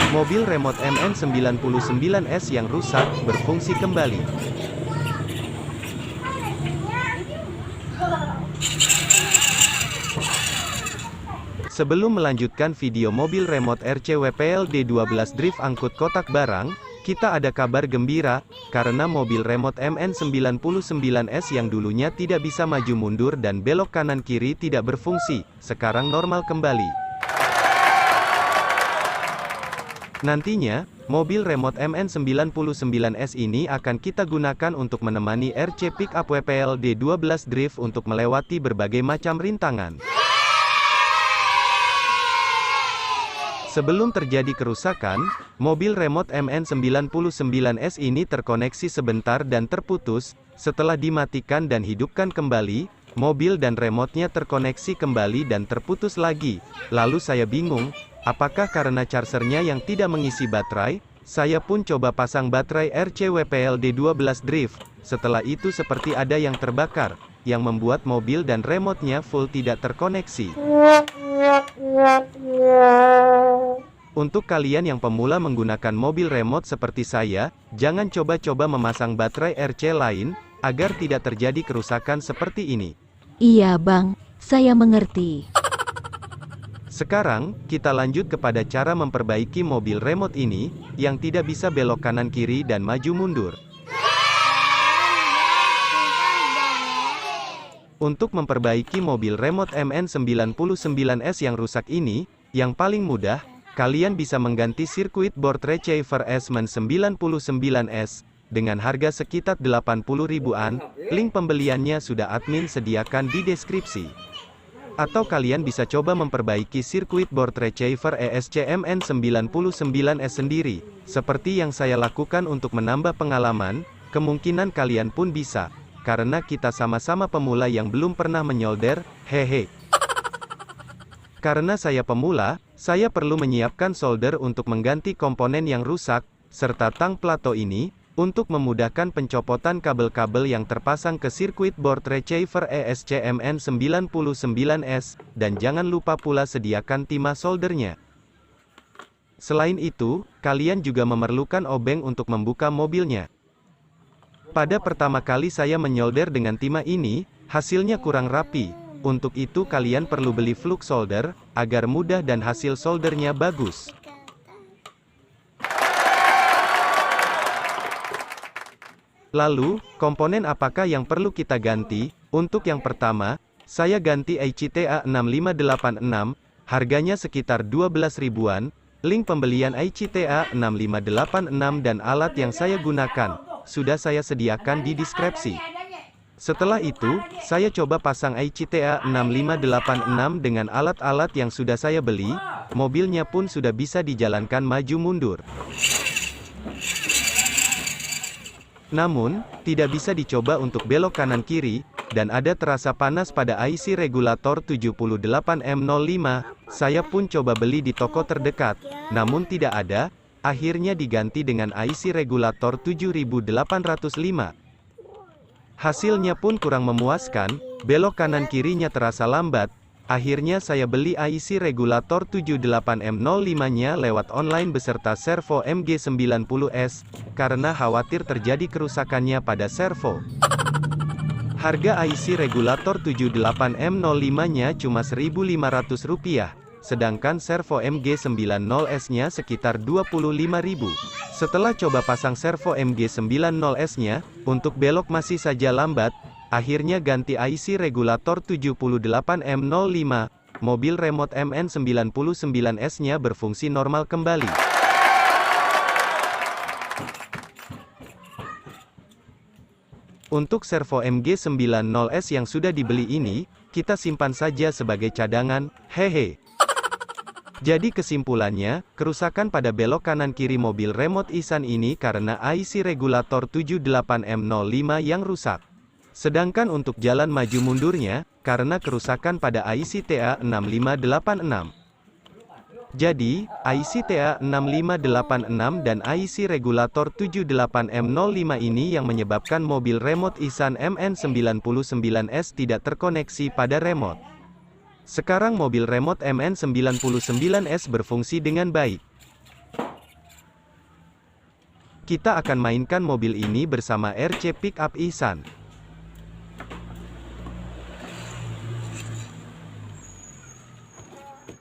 Mobil remote MN99S yang rusak, berfungsi kembali. Sebelum melanjutkan video mobil remote RCWPL D12 Drift angkut kotak barang, kita ada kabar gembira, karena mobil remote MN99S yang dulunya tidak bisa maju mundur dan belok kanan kiri tidak berfungsi, sekarang normal kembali. Nantinya, mobil remote MN99S ini akan kita gunakan untuk menemani RC Pickup WPL D12 Drift untuk melewati berbagai macam rintangan. Sebelum terjadi kerusakan, mobil remote MN99S ini terkoneksi sebentar dan terputus. Setelah dimatikan dan hidupkan kembali, mobil dan remote-nya terkoneksi kembali dan terputus lagi. Lalu saya bingung, apakah karena chargernya yang tidak mengisi baterai? Saya pun coba pasang baterai RCWPL D12 Drift. Setelah itu seperti ada yang terbakar, yang membuat mobil dan remote-nya full tidak terkoneksi. Untuk kalian yang pemula menggunakan mobil remote seperti saya, jangan coba-coba memasang baterai RC lain, agar tidak terjadi kerusakan seperti ini. Iya bang, saya mengerti. Sekarang, kita lanjut kepada cara memperbaiki mobil remote ini, yang tidak bisa belok kanan kiri dan maju mundur. Untuk memperbaiki mobil remote MN99S yang rusak ini, yang paling mudah, kalian bisa mengganti sirkuit board receiver SMN99S, dengan harga sekitar 80 ribuan, link pembeliannya sudah admin sediakan di deskripsi. Atau kalian bisa coba memperbaiki sirkuit board receiver ESCMN99S sendiri, seperti yang saya lakukan untuk menambah pengalaman, kemungkinan kalian pun bisa. Karena kita sama-sama pemula yang belum pernah menyolder, hehe. Karena saya pemula, saya perlu menyiapkan solder untuk mengganti komponen yang rusak, serta tang plato ini, untuk memudahkan pencopotan kabel-kabel yang terpasang ke sirkuit board receiver ESCMN99S, dan jangan lupa pula sediakan timah soldernya. Selain itu, kalian juga memerlukan obeng untuk membuka mobilnya. Pada pertama kali saya menyolder dengan timah ini, hasilnya kurang rapi. Untuk itu kalian perlu beli flux solder, agar mudah dan hasil soldernya bagus. Lalu, komponen apakah yang perlu kita ganti? Untuk yang pertama, saya ganti ICTA 6586, harganya sekitar 12 ribuan, link pembelian ICTA 6586 dan alat yang saya gunakan sudah saya sediakan di deskripsi. Setelah itu, saya coba pasang ICTA 6586 dengan alat-alat yang sudah saya beli, mobilnya pun sudah bisa dijalankan maju mundur. Namun, tidak bisa dicoba untuk belok kanan kiri, dan ada terasa panas pada IC regulator 78M05, saya pun coba beli di toko terdekat, namun tidak ada. Akhirnya diganti dengan IC regulator 7805. Hasilnya pun kurang memuaskan, belok kanan kirinya terasa lambat. Akhirnya saya beli IC regulator 78M05-nya lewat online beserta servo MG90S, karena khawatir terjadi kerusakannya pada servo. Harga IC regulator 78M05-nya cuma Rp1.500. Sedangkan servo MG90S-nya sekitar Rp25.000. Setelah coba pasang servo MG90S-nya, untuk belok masih saja lambat, akhirnya ganti IC regulator 78M05, mobil remote MN99S-nya berfungsi normal kembali. Untuk servo MG90S yang sudah dibeli ini, kita simpan saja sebagai cadangan, hehe. Jadi kesimpulannya, kerusakan pada belok kanan kiri mobil remote Isan ini karena IC regulator 78M05 yang rusak. Sedangkan untuk jalan maju mundurnya, karena kerusakan pada IC TA6586. Jadi, IC TA6586 dan IC regulator 78M05 ini yang menyebabkan mobil remote Isan MN99S tidak terkoneksi pada remote. Sekarang mobil remote MN99S berfungsi dengan baik. Kita akan mainkan mobil ini bersama RC Pickup Ihsan.